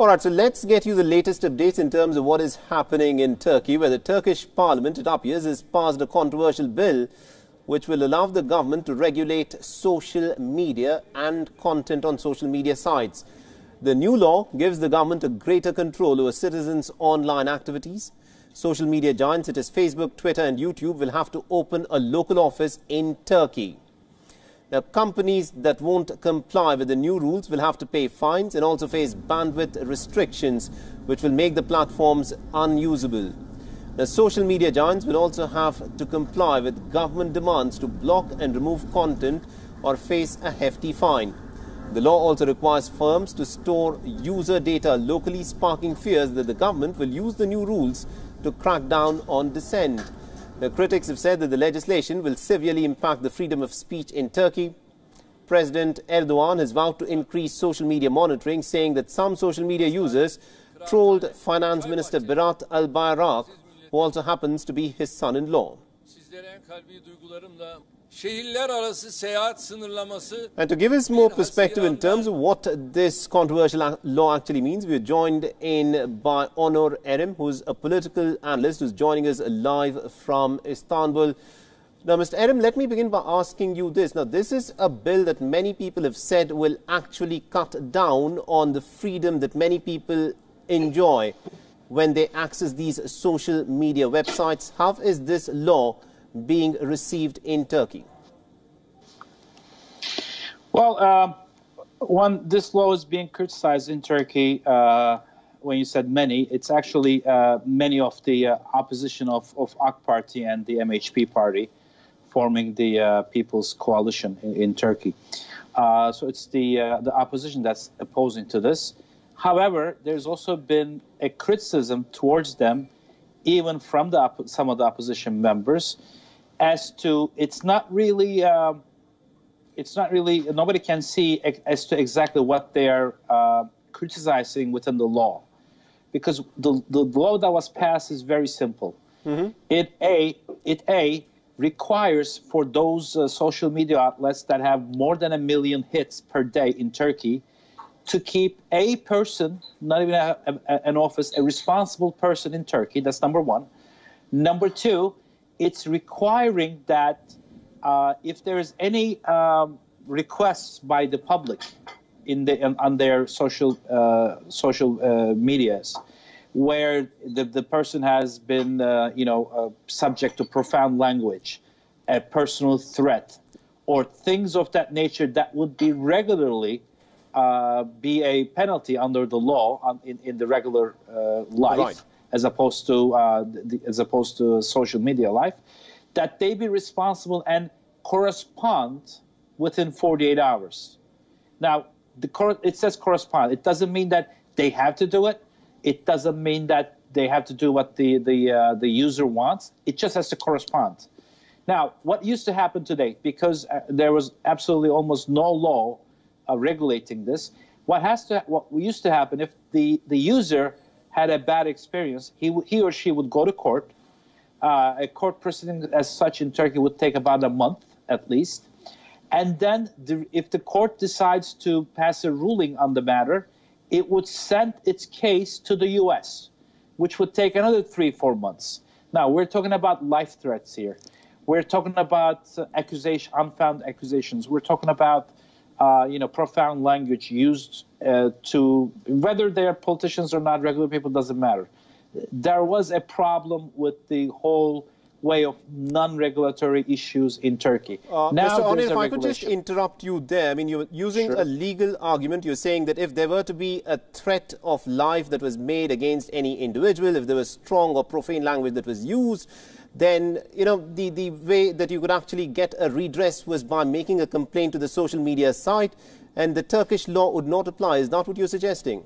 All right, so let's get you the latest updates in terms of what is happening in Turkey, where the Turkish parliament, it appears, has passed a controversial bill which will allow the government to regulate social media and content on social media sites. The new law gives the government a greater control over citizens' online activities. Social media giants such as Facebook, Twitter and YouTube will have to open a local office in Turkey. Now, companies that won't comply with the new rules will have to pay fines and also face bandwidth restrictions, which will make the platforms unusable. The social media giants will also have to comply with government demands to block and remove content or face a hefty fine. The law also requires firms to store user data locally, sparking fears that the government will use the new rules to crack down on dissent. The critics have said that the legislation will severely impact the freedom of speech in Turkey. President Erdogan has vowed to increase social media monitoring, saying that some social media users trolled Finance Minister Berat Albayrak, who also happens to be his son-in-law. And to give us more perspective in terms of what this controversial law actually means, we are joined in by Onur Erim, who's a political analyst who's joining us live from Istanbul. Now, Mr. Erim, let me begin by asking you this. Now, this is a bill that many people have said will actually cut down on the freedom that many people enjoy when they access these social media websites. How is this law being received in Turkey? Well, this law is being criticized in Turkey. When you said many, it's actually many of the opposition of AK Party and the MHP party forming the People's Coalition in Turkey. So it's the opposition that's opposing to this. However, there's also been a criticism towards them, even from some of the opposition members, as to it's not really nobody can see as to exactly what they are criticizing within the law, because the law that was passed is very simple. Mm-hmm. It requires for those social media outlets that have more than 1 million hits per day in Turkey to keep a person, not even an office, a responsible person in Turkey. That's number one. Number two, it's requiring that if there is any requests by the public on their social medias, where the person has been subject to profound language, a personal threat, or things of that nature that would be regularly be a penalty under the law in the regular life, right, as opposed to social media life, that they be responsible and correspond within 48 hours. Now, it says correspond. It doesn't mean that they have to do it. It doesn't mean that they have to do what the user wants. It just has to correspond. Now, what used to happen today, because there was absolutely almost no law regulating this, what used to happen, if the user had a bad experience, he or she would go to court. A court proceeding as such in Turkey would take about a month at least. And then if the court decides to pass a ruling on the matter, it would send its case to the U.S., which would take another 3-4 months. Now, we're talking about life threats here. We're talking about unfounded accusations. We're talking about profound language used to, whether they're politicians or not, regular people, doesn't matter. There was a problem with the whole way of non-regulatory issues in Turkey. Now, Mr. Onur, if I could just interrupt you there. I mean, you're using a legal argument. You're saying that if there were to be a threat of life that was made against any individual, if there was strong or profane language that was used, then, the way that you could actually get a redress was by making a complaint to the social media site, and the Turkish law would not apply. Is that what you're suggesting?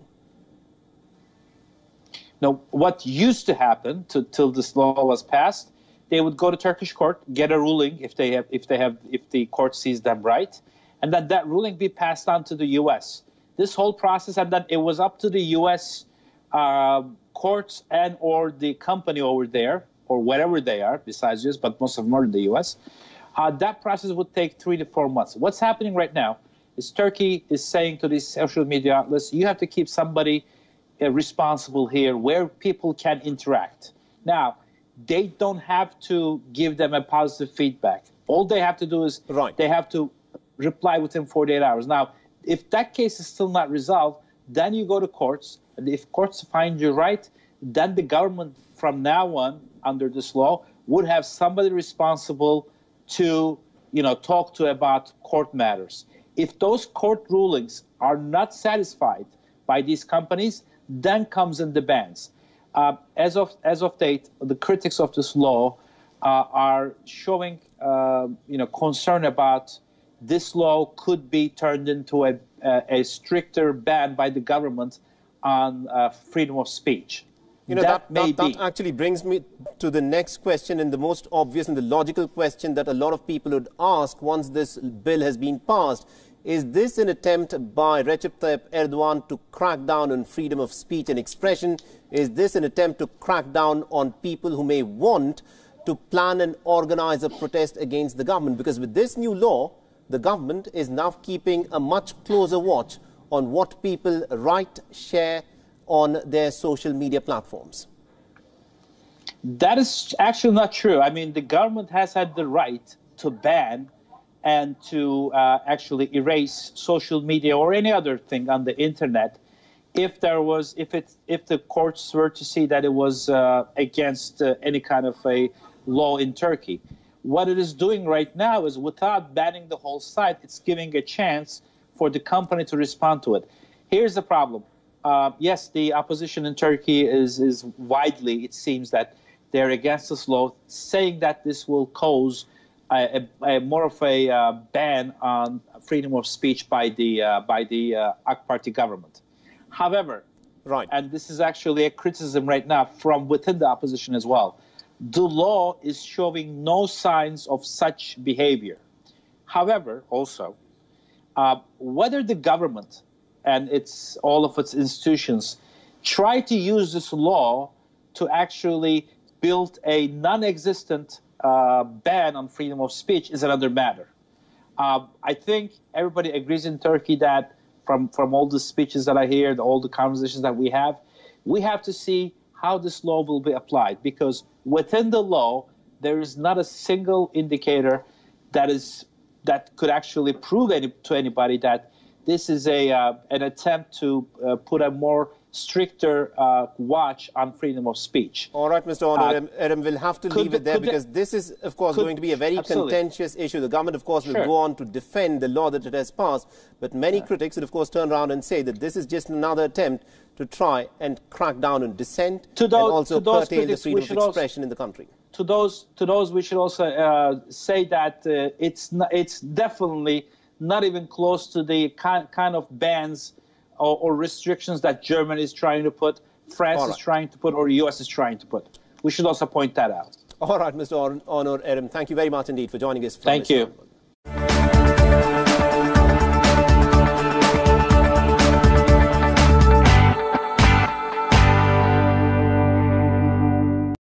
Now, what used to happen till this law was passed, they would go to Turkish court, get a ruling if the court sees them right, and then that ruling be passed on to the U.S. This whole process, and then it was up to the U.S. Courts and or the company over there, or wherever they are, besides US, but most of them are in the U.S., that process would take 3 to 4 months. What's happening right now is Turkey is saying to these social media outlets, you have to keep somebody responsible here, where people can interact. Now, they don't have to give them a positive feedback. All they have to do is they have to reply within 48 hours. Now, if that case is still not resolved, then you go to courts. And if courts find you right, then the government from now on, under this law, would have somebody responsible to, talk to about court matters. If those court rulings are not satisfied by these companies, then comes in the bans. As of date, the critics of this law are showing concern about this law could be turned into a stricter ban by the government on freedom of speech. That actually brings me to the next question, and the most obvious and the logical question that a lot of people would ask once this bill has been passed. Is this an attempt by Recep Tayyip Erdogan to crack down on freedom of speech and expression? Is this an attempt to crack down on people who may want to plan and organize a protest against the government? Because with this new law, the government is now keeping a much closer watch on what people write, share on their social media platforms. That is actually not true. I mean, the government has had the right to ban and to actually erase social media or any other thing on the internet if the courts were to see that it was against any kind of a law in Turkey. What it is doing right now is, without banning the whole site, it's giving a chance for the company to respond to it. Here's the problem. Yes, the opposition in Turkey is widely, it seems that they're against this law, saying that this will cause more of a ban on freedom of speech by the AK Party government. However, and this is actually a criticism right now from within the opposition as well, the law is showing no signs of such behavior. However, also, whether the government and all of its institutions try to use this law to actually build a non-existent ban on freedom of speech is another matter. I think everybody agrees in Turkey that from all the speeches that I hear, all the conversations that we have to see how this law will be applied, because within the law, there is not a single indicator that could actually prove to anybody that this is an attempt to put a more stricter watch on freedom of speech. All right, Mr. Onur Erem, we'll have to leave it there, because this is, of course, going to be a very contentious issue. The government, of course, will go on to defend the law that it has passed, but many critics would, of course, turn around and say that this is just another attempt to try and crack down on dissent and also curtail the freedom of expression in the country. To those, we should also say that it's definitely not even close to the kind of bans or restrictions that Germany is trying to put, France is trying to put, or the US is trying to put. We should also point that out. All right, Mr. Onur Erem, thank you very much indeed for joining us. Thank you.